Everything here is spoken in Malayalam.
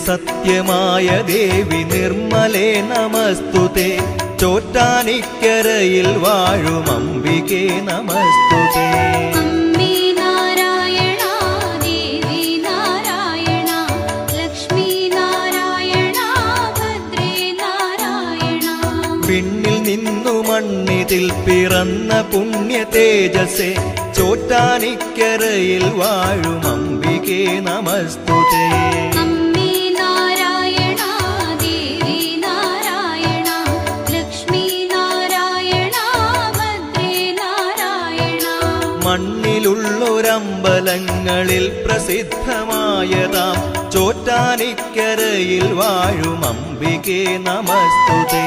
സത്യമായ ദേവി നിർമ്മലേ നമസ്തുതേ ചോറ്റാനിക്കരയിൽ വാഴും അംബികേ നമസ്തുതേ പിന്നിൽ നിന്നു മണ്ണിതിൽ പിറന്ന പുണ്യ തേജസേ ചോറ്റാനിക്കരയിൽ വാഴും അംബികേ നമസ്തുതേ മണ്ണിലുള്ളൊരമ്പലങ്ങളിൽ പ്രസിദ്ധമായതാം ചോറ്റാനിക്കരയിൽ വാഴും അംബികേ നമസ്തുതേ